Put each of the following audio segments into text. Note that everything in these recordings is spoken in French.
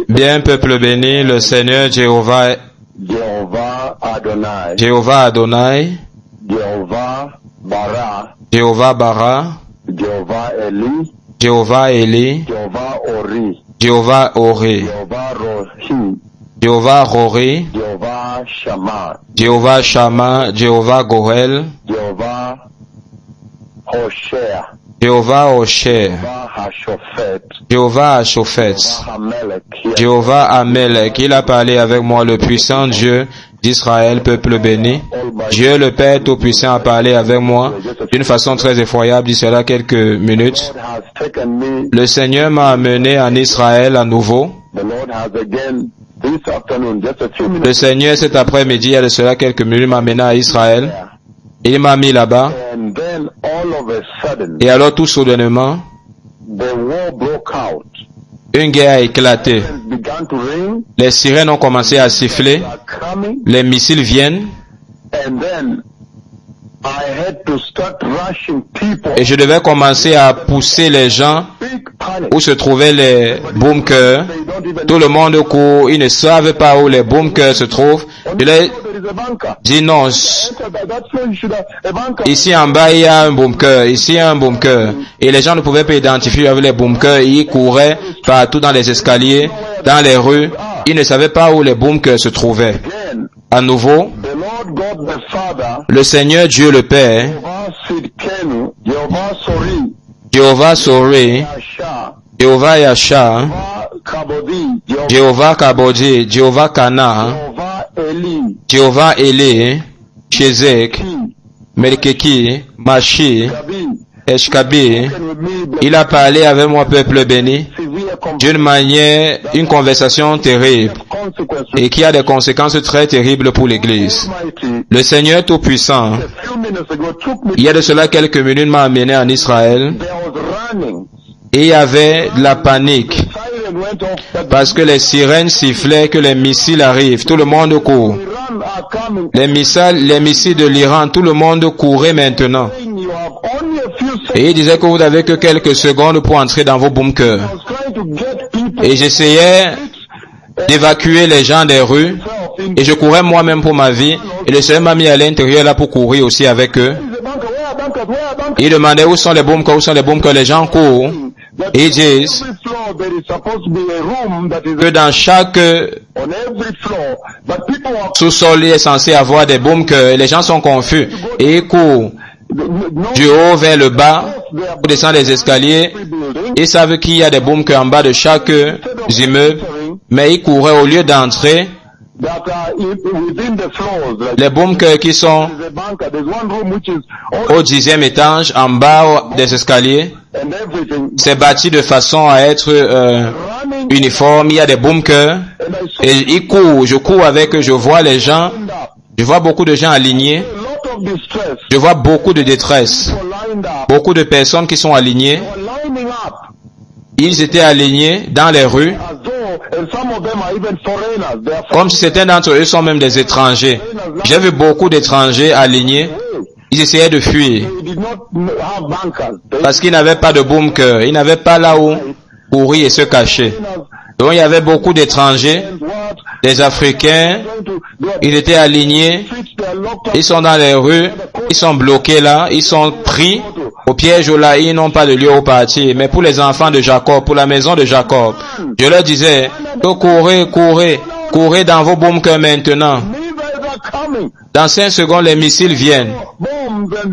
Bien, peuple béni, le Seigneur Jéhovah Adonai, Adonai, Jéhovah Bara, Jéhovah Bara, Jéhovah Eli, Jéhovah Ori, Jéhovah Ori, Jéhovah Rohi, Jéhovah Shama, Jéhovah Shama, Jéhovah Gohel, Jéhovah Hoshea, Jéhovah Osher, Jéhovah Ashophet, Jéhovah Amelech. Il a parlé avec moi, le puissant Dieu d'Israël, peuple béni. Dieu le Père Tout-Puissant a parlé avec moi d'une façon très effroyable, d'ici là quelques minutes. Le Seigneur m'a amené en Israël à nouveau. Le Seigneur cet après-midi, il y a de cela quelques minutes, m'a amené à Israël. Il m'a mis là-bas. Et alors tout soudainement, une guerre a éclaté. Les sirènes ont commencé à siffler. Les missiles viennent. Et je devais commencer à pousser les gens où se trouvaient les bunkers. Tout le monde court, ils ne savent pas où les bunkers se trouvent. Je leur dis non. Ici en bas il y a un bunker, ici il y a un bunker. Et les gens ne pouvaient pas identifier avec les bunkers. Ils couraient partout dans les escaliers, dans les rues. Ils ne savaient pas où les bunkers se trouvaient. À nouveau, le Seigneur Dieu le Père, Jéhovah Sori, Jéhovah Yasha, Jéhovah Kabodi, Jéhovah Kana, Jéhovah Eli, Shezek, Melkeki, Mashi, Eshkabi, il a parlé avec moi, peuple béni, d'une manière, une conversation terrible, et qui a des conséquences très terribles pour l'Église. Le Seigneur Tout-Puissant, il y a de cela quelques minutes, m'a amené en Israël, et il y avait de la panique, parce que les sirènes sifflaient que les missiles arrivent, tout le monde court. Les missiles de l'Iran, tout le monde courait maintenant. Et il disait que vous n'avez que quelques secondes pour entrer dans vos bunkers. Et j'essayais d'évacuer les gens des rues, et je courais moi-même pour ma vie, et le Seigneur m'a mis à l'intérieur là pour courir aussi avec eux. Il demandait où sont les bunkers, les gens courent. Et ils disent que dans chaque sous-sol, il est censé avoir des bunkers, et les gens sont confus, et ils courent du haut vers le bas, pour descendre les escaliers. Ils savent qu'il y a des bunkers en bas de chaque immeuble, mais ils couraient au lieu d'entrer. Les bunkers qui sont au 10e étage, en bas des escaliers, c'est bâti de façon à être uniforme. Il y a des bunkers, et ils courent, je cours avec eux, je vois les gens, je vois beaucoup de gens alignés, je vois beaucoup de détresse, beaucoup de personnes qui sont alignées. Ils étaient alignés dans les rues, comme si certains d'entre eux sont même des étrangers. J'ai vu beaucoup d'étrangers alignés. Ils essayaient de fuir, parce qu'ils n'avaient pas de bunker, ils n'avaient pas là où courir et se cacher. Donc il y avait beaucoup d'étrangers, des Africains, ils étaient alignés, ils sont dans les rues, ils sont bloqués là, ils sont pris au piège là, ils n'ont pas de lieu où partir. Mais pour les enfants de Jacob, pour la maison de Jacob, je leur disais, courez dans vos bunkers maintenant. Dans 5 secondes, les missiles viennent.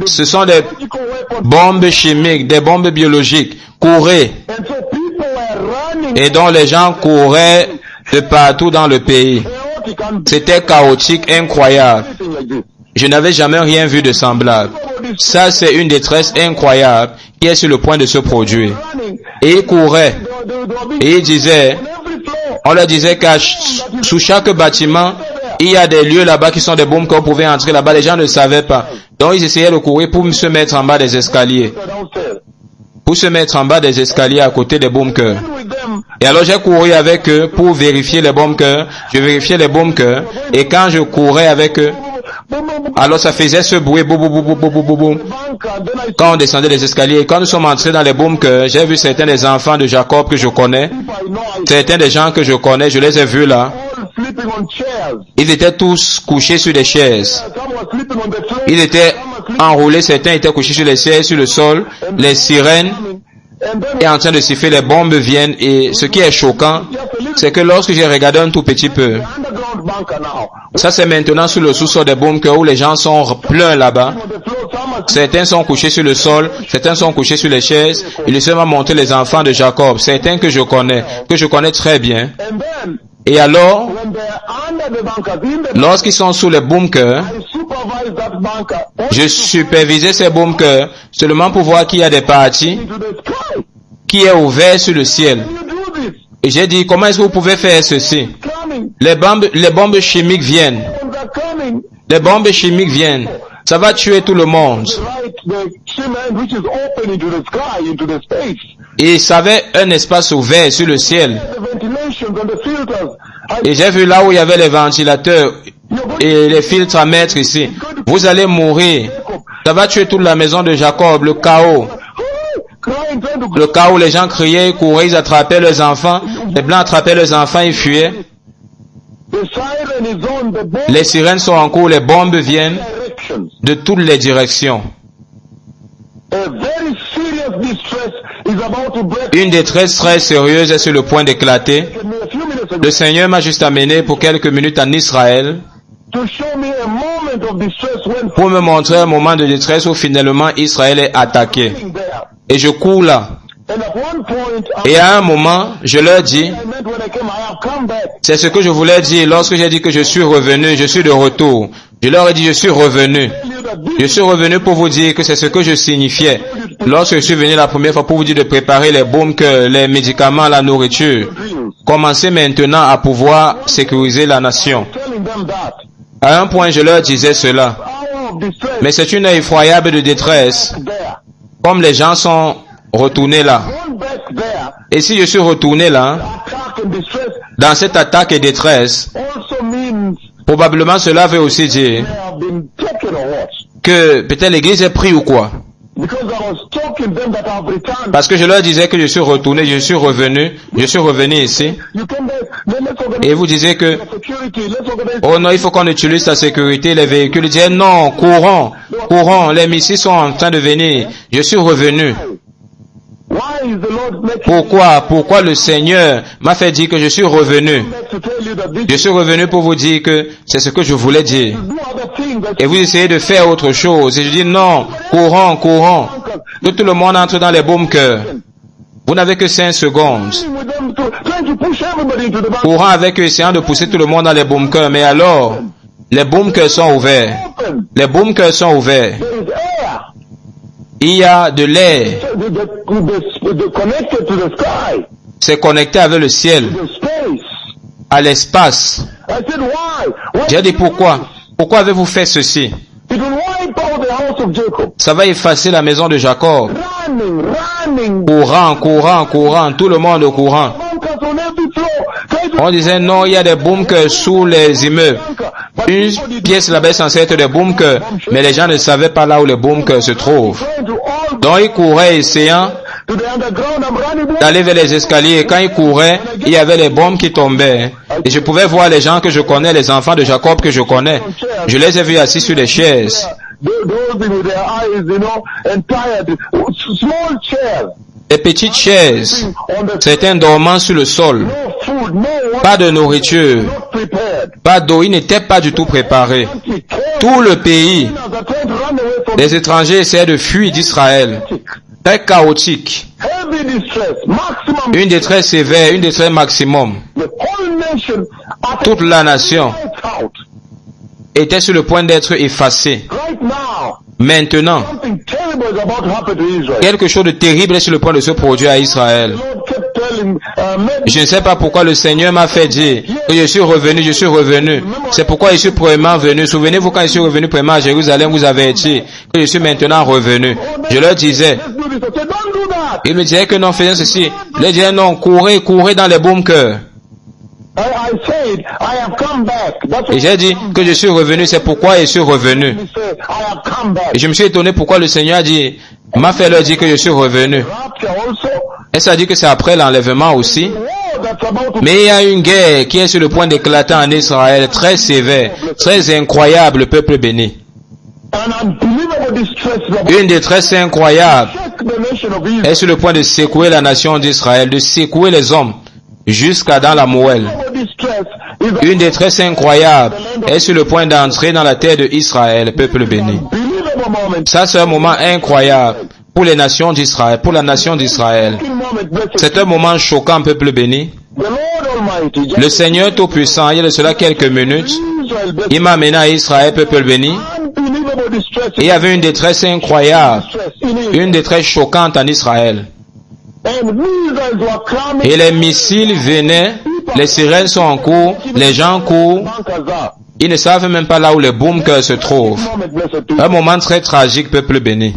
Ce sont des bombes chimiques, des bombes biologiques. Courez. Et donc les gens couraient de partout dans le pays. C'était chaotique, incroyable. Je n'avais jamais rien vu de semblable. Ça, c'est une détresse incroyable qui est sur le point de se produire. Et ils couraient. Et ils disaient, on leur disait qu'à sous chaque bâtiment, il y a des lieux là-bas qui sont des bombes qu'on pouvait entrer là-bas. Les gens ne savaient pas. Donc ils essayaient de courir pour se mettre en bas des escaliers. Pour se mettre en bas des escaliers à côté des bunkers. Et alors j'ai couru avec eux pour vérifier les bunkers. Je vérifiais les bunkers. Et quand je courais avec eux, Alors ça faisait ce bruit, boum, boum, boum, boum, boum, boum, boum. Quand on descendait les escaliers, quand nous sommes entrés dans les bunkers, j'ai vu certains des enfants de Jacob que je connais, certains des gens que je connais, je les ai vus là. Ils étaient tous couchés sur des chaises. Ils étaient enroulés, certains étaient couchés sur les chaises, sur le sol. Les sirènes étaient en train de siffler, les bombes viennent. Et ce qui est choquant, c'est que lorsque j'ai regardé un tout petit peu, ça c'est maintenant sur le sous-sol des bunkers où les gens sont pleins là-bas. Certains sont couchés sur le sol, certains sont couchés sur les chaises. Il se m'a montré les enfants de Jacob, certains que je connais très bien. Et alors, lorsqu'ils sont sous les bunkers, je supervisais ces bunkers seulement pour voir qu'il y a des parties qui est ouvert sur le ciel. Et j'ai dit, comment est-ce que vous pouvez faire ceci? Les bombes chimiques viennent. Les bombes chimiques viennent. Ça va tuer tout le monde. Et ça avait un espace ouvert sur le ciel. Et j'ai vu là où il y avait les ventilateurs et les filtres à mettre ici. Vous allez mourir. Ça va tuer toute la maison de Jacob, le chaos. Le chaos où les gens criaient, ils couraient, ils attrapaient leurs enfants. Les blancs attrapaient leurs enfants, ils fuyaient. Les sirènes sont en cours, les bombes viennent de toutes les directions. Une détresse très sérieuse est sur le point d'éclater. Le Seigneur m'a juste amené pour quelques minutes en Israël pour me montrer un moment de détresse où finalement Israël est attaqué. Et je cours là. Et à un moment, je leur dis, c'est ce que je voulais dire lorsque j'ai dit que je suis revenu, je suis de retour. Je leur ai dit, je suis revenu. Je suis revenu pour vous dire que c'est ce que je signifiais. Lorsque je suis venu la première fois pour vous dire de préparer les bunkers, les médicaments, la nourriture, commencez maintenant à pouvoir sécuriser la nation. À un point, je leur disais cela. Mais c'est une effroyable de détresse. Comme les gens sont retournés là. Et si je suis retourné là, dans cette attaque et détresse, probablement cela veut aussi dire que peut-être l'église est prise ou quoi. Parce que je leur disais que je suis retourné, je suis revenu ici. Et vous disiez que, oh non, il faut qu'on utilise la sécurité, les véhicules. Ils disaient non, courons, les missiles sont en train de venir. Je suis revenu. Pourquoi le Seigneur m'a fait dire que je suis revenu? Je suis revenu pour vous dire que c'est ce que je voulais dire. Et vous essayez de faire autre chose. Et je dis non, courons. Que tout le monde entre dans les bunkers. Vous n'avez que 5 secondes. Courant avec eux, essayant de pousser tout le monde dans les bunkers. Mais alors, les bunkers sont ouverts. Les bunkers sont ouverts. Il y a de l'air. C'est connecté avec le ciel, à l'espace. J'ai dit pourquoi? Pourquoi avez-vous fait ceci? Ça va effacer la maison de Jacob. Courant, tout le monde au courant. On disait non, il y a des bunkers sous les immeubles. Une pièce là-bas est censée être des bunkers, mais les gens ne savaient pas là où les bunkers se trouvent. Donc ils couraient essayant d'aller vers les escaliers, et quand ils couraient, il y avait les bombes qui tombaient. Et je pouvais voir les gens que je connais, les enfants de Jacob que je connais. Je les ai vus assis sur des chaises. Des petites chaises, certains dormant sur le sol. Pas de nourriture, pas d'eau, ils n'étaient pas du tout préparés. Tout le pays, les étrangers essayaient de fuir d'Israël. Très chaotique. Une détresse sévère, une détresse maximum. Toute la nation était sur le point d'être effacée. Maintenant, quelque chose de terrible est sur le point de se produire à Israël. Je ne sais pas pourquoi le Seigneur m'a fait dire que je suis revenu. C'est pourquoi je suis premièrement venu. Souvenez-vous quand je suis revenu premièrement à Jérusalem, vous avez dit que je suis maintenant revenu. Je leur disais, ils me disaient que non, faisons ceci. Je leur disais non, courez dans les bunkers. I said, I have come back. That's Et j'ai dit que je suis revenu, c'est pourquoi je suis revenu. he said, I have come back. Et je me suis étonné pourquoi le Seigneur a dit, m'a fait leur dire que je suis revenu. Rapture also. Et ça dit que c'est après l'enlèvement aussi. War that's about to Mais il y a une guerre qui est sur le point d'éclater en Israël, très sévère, très incroyable, le peuple béni. an unbelievable distress is about Une détresse incroyable to shake the nation of Israel. est sur le point de secouer la nation d'Israël, de secouer les hommes jusqu'à dans la moelle. Distress is Une détresse incroyable est sur le point d'entrer dans la terre d'Israël, peuple béni. unbelievable moment. Ça, c'est un moment incroyable pour les nations d'Israël, pour la nation d'Israël. Moment, blessed. C'est un moment choquant, peuple béni. The Lord Almighty, Le Seigneur Tout-Puissant, il y a de cela quelques minutes, Israel, blessed. il m'a amené à Israël, peuple béni. Unbelievable distress. Et il y avait une détresse incroyable, Distress in Israel. une détresse choquante en Israël. And missiles were coming. Et les missiles venaient, les sirènes sont en cours, les gens courent, Gaza. ils ne savent même pas là où les bunkers se trouvent. Moment, blessed to Un moment très tragique, peuple béni.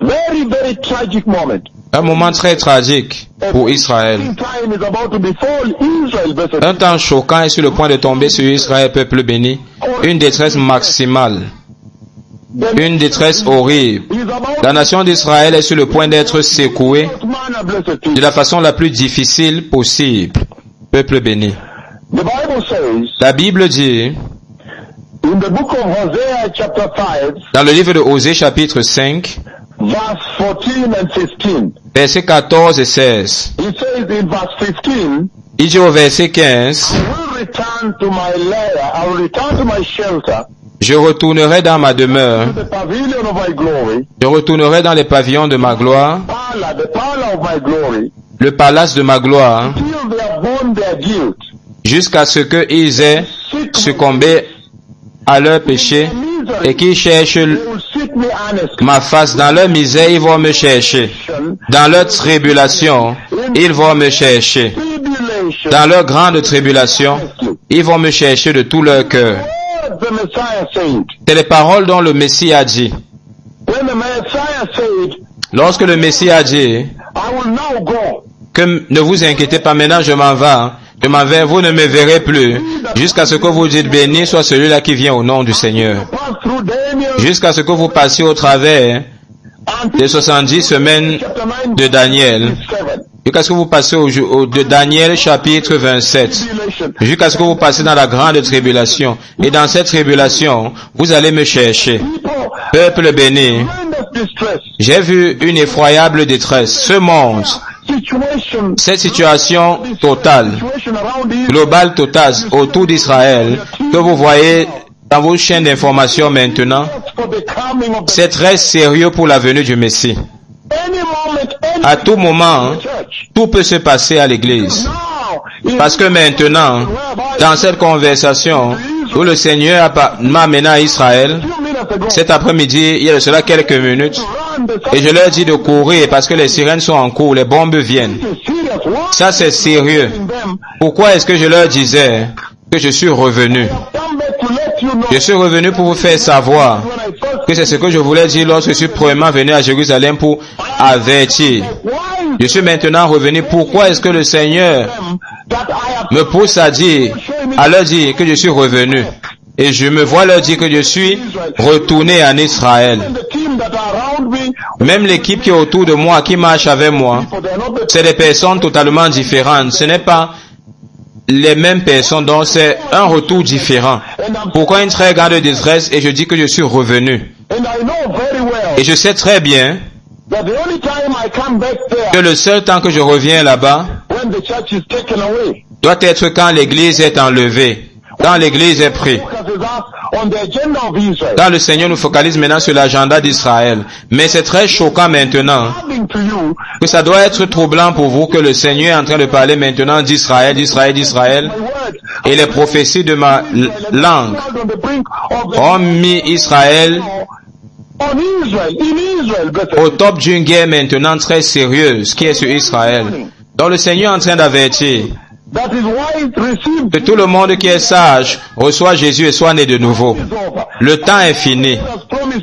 Very, very tragic moment. Un moment très tragique pour Israël. Time is about to befall Israel, blessed. Un temps choquant est sur le point de tomber sur Israël, peuple béni. Une détresse maximale. Une détresse horrible. Is about La nation d'Israël est sur le point d'être secouée manner, blessed. de la façon la plus difficile possible. Peuple béni. The Bible says La Bible dit, in the book of Hosea, chapter 5, dans le livre de Osée chapitre 5, verse 14 and 15. versets 14 et 16, It says in verse 15, il dit au verset 15, I will return to my lair, I will return to my shelter, je retournerai dans ma demeure, to the pavilion of my glory, je retournerai dans les pavillons de ma gloire, the parlor of my glory, le palace de ma gloire, till they have borne their guilt. jusqu'à ce qu'ils aient succombé à leur péché et qu'ils cherchent They will seek me earnestly. ma face. Dans leur misère, ils vont me chercher. Dans leur tribulation, ils vont me chercher. Tribulation. Dans leur grande tribulation, ils vont me chercher de tout leur cœur. What the Messiah said. C'est les paroles dont le Messie a dit. When the Messiah said, Lorsque le Messie a dit I will now go. que ne vous inquiétez pas, maintenant je m'en vais, vous ne me verrez plus, jusqu'à ce que vous dites béni soit celui-là qui vient au nom du Seigneur. Pass through Daniel Jusqu'à ce que vous passiez au travers until des 70 semaines chapter 9, de Daniel, 7. jusqu'à ce que vous passiez de Daniel chapitre 27, Tribulation. jusqu'à ce que vous passiez dans la grande tribulation. Et dans cette tribulation, vous allez me chercher. People, Peuple béni, tremendous distress. j'ai vu une effroyable détresse. Ce monde, Situation. cette situation totale, Situation around Israel. globale totale autour d'Israël, que vous voyez dans vos chaînes d'information maintenant, For the coming of the c'est très sérieux pour la venue du Messie. any moment, any À tout moment, church. tout peut se passer à l'église. Now, in Parce que maintenant, dans cette conversation où le Seigneur m'a amené à Israël, a few minutes ago, cet après-midi, il y a de cela quelques minutes, run the et je leur dis de courir parce que les sirènes sont en cours, les bombes viennent. serious. What Ça, c'est sérieux. in them? Pourquoi est-ce que je leur disais que je suis revenu? Come back to let you know. Je suis revenu pour vous faire savoir When I first que c'est ce que je voulais dire lorsque je suis premièrement venu à Jérusalem pour avertir. why Je suis maintenant revenu. Pourquoi est-ce que le Seigneur them that I have me pousse à leur dire que je suis revenu? Et je me vois leur dire que je suis retourné en Israël. the team that are around me, Même l'équipe qui est autour de moi, qui marche avec moi, but they're not the c'est des personnes totalement différentes. Ce n'est pas les mêmes personnes, donc c'est un retour différent. Pourquoi une très grande détresse et je dis que je suis revenu? and I know very well Et je sais très bien that the only time I come back que there le seul temps que je reviens là-bas when the church is taken away. doit être quand l'église est enlevée, quand l'église est prise. Focuses us on the agenda of Israel. Quand le Seigneur nous focalise maintenant sur l'agenda d'Israël. Mais c'est très choquant maintenant Adding to you, que ça doit être troublant pour vous que le Seigneur est en train de parler maintenant d'Israël, d'Israël, d'Israël. my words Et les prophéties de ma langue on the brink of the ont mis Israël on Israel, in Israel, blessed. au top d'une guerre maintenant très sérieuse qui est sur Israël. Donc le Seigneur est en train d'avertir That is why receive que tout le monde qui est sage reçoit Jésus et soit né de nouveau. is over. Le temps est fini. He has promised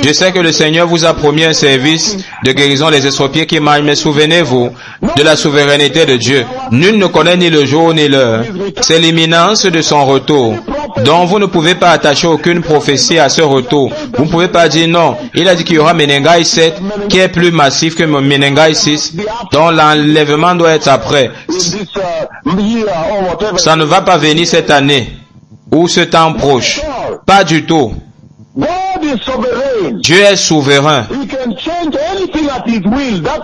Je sais que le Seigneur vous a promis un service de guérison des estropiés qui marchent, mais souvenez-vous de la souveraineté de Dieu. Nul ne connaît ni le jour ni l'heure. C'est l'imminence de son retour. Donc vous ne pouvez pas attacher aucune prophétie à ce retour. Vous ne pouvez pas dire non. Il a dit qu'il y aura Menengai 7 qui est plus massif que Menengai 6. Donc l'enlèvement doit être après. Ça ne va pas venir cette année ou ce temps proche. Pas du tout. Dieu est souverain.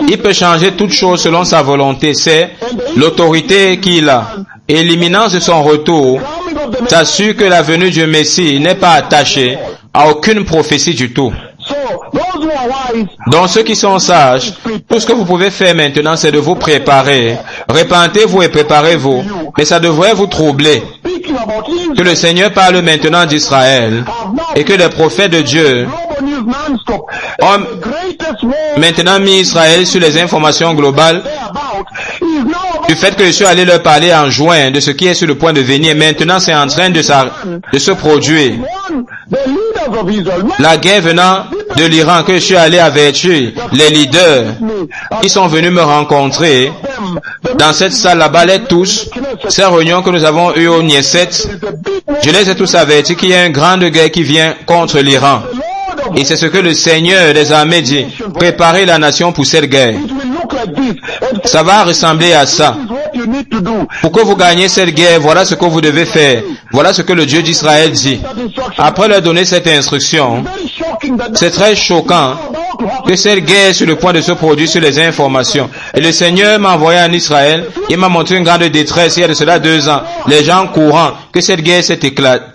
Il peut changer toutes choses selon sa volonté. C'est l'autorité qu'il a. Et l'imminence de son retour s'assure que la venue du Messie n'est pas attachée à aucune prophétie du tout. Donc ceux qui sont sages, tout ce que vous pouvez faire maintenant, c'est de vous préparer. Repentez-vous et préparez-vous. Mais ça devrait vous troubler que le Seigneur parle maintenant d'Israël et que les prophètes de Dieu ont maintenant mis Israël sur les informations globales du fait que je suis allé leur parler en juin de ce qui est sur le point de venir. Maintenant, c'est en train de se produire. La guerre venant de l'Iran que je suis allé avertir, les leaders, ils sont venus me rencontrer dans cette salle là-bas, les tous, ces réunions que nous avons eues au Knesset, je les ai tous avertis qu'il y a une grande guerre qui vient contre l'Iran. Et c'est ce que le Seigneur des armées dit. Préparez la nation pour cette guerre. Ça va ressembler à ça. Pour que vous gagnez cette guerre, voilà ce que vous devez faire. Voilà ce que le Dieu d'Israël dit. Après leur donner cette instruction, c'est très choquant que cette guerre est sur le point de se produire sur les informations. Et le Seigneur m'a envoyé en Israël, il m'a montré une grande détresse il y a de cela 2 ans. Les gens courant, que cette guerre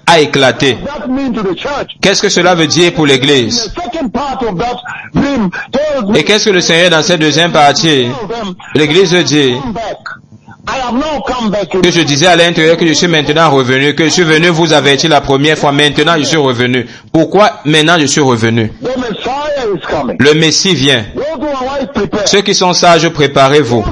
a éclaté. Qu'est-ce que cela veut dire pour l'Église? Et qu'est-ce que le Seigneur dans cette deuxième partie? L'Église dit que je disais à l'intérieur que je suis maintenant revenu, que je suis venu vous avertir la première fois, maintenant je suis revenu. Pourquoi maintenant je suis revenu? Le Messie vient. Ceux qui sont sages, préparez-vous.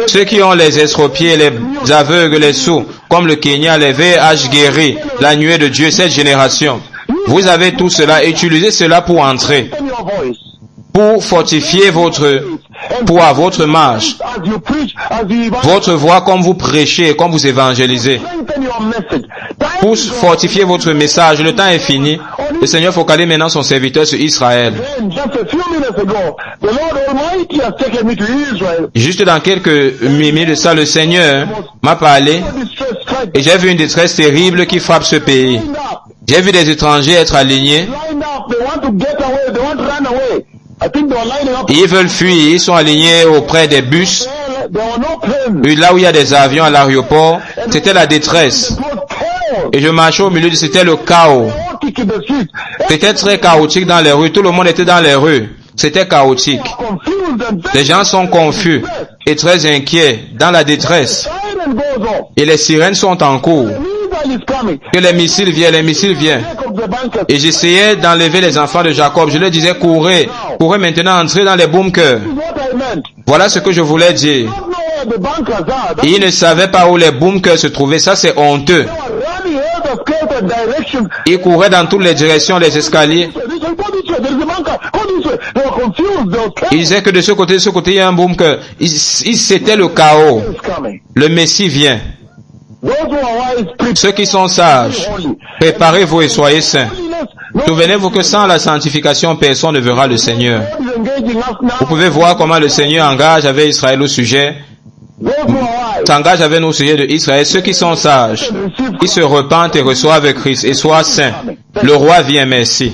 Ceux qui ont les estropiés, les aveugles, les sourds, comme le Kenya, les VIH guéris, la nuée de Dieu, cette génération. Vous avez tout cela, utilisez cela pour entrer, pour fortifier votre poids, votre marche, votre voix comme vous prêchez, comme vous évangélisez, pour fortifier votre message. Le temps est fini. Le Seigneur focalise maintenant son serviteur sur Israël. Juste dans quelques minutes de ça, le Seigneur m'a parlé et j'ai vu une détresse terrible qui frappe ce pays. J'ai vu des étrangers être alignés. Ils veulent fuir, ils sont alignés auprès des bus. Là où il y a des avions à l'aéroport, c'était la détresse. Et je marchais au milieu, c'était le chaos. C'était très chaotique dans les rues, tout le monde était dans les rues. C'était chaotique. Les gens sont confus et très inquiets, dans la détresse. Et les sirènes sont en cours. Que les missiles viennent. Et j'essayais d'enlever les enfants de Jacob. Je leur disais, courez maintenant, entrez dans les bunkers. Voilà ce que je voulais dire. Et ils ne savaient pas où les bunkers se trouvaient. Ça, c'est honteux. Ils couraient dans toutes les directions, les escaliers. Ils disaient que de ce côté, il y a un bunker. C'était le chaos. Le Messie vient. Ceux qui sont sages, préparez-vous et soyez saints. Souvenez-vous que sans la sanctification, personne ne verra le Seigneur. Vous pouvez voir comment le Seigneur engage avec Israël au sujet, s'engage avec nous au sujet de Israël. Ceux qui sont sages, ils se repentent et reçoivent Christ et soient saints. Le roi vient, merci.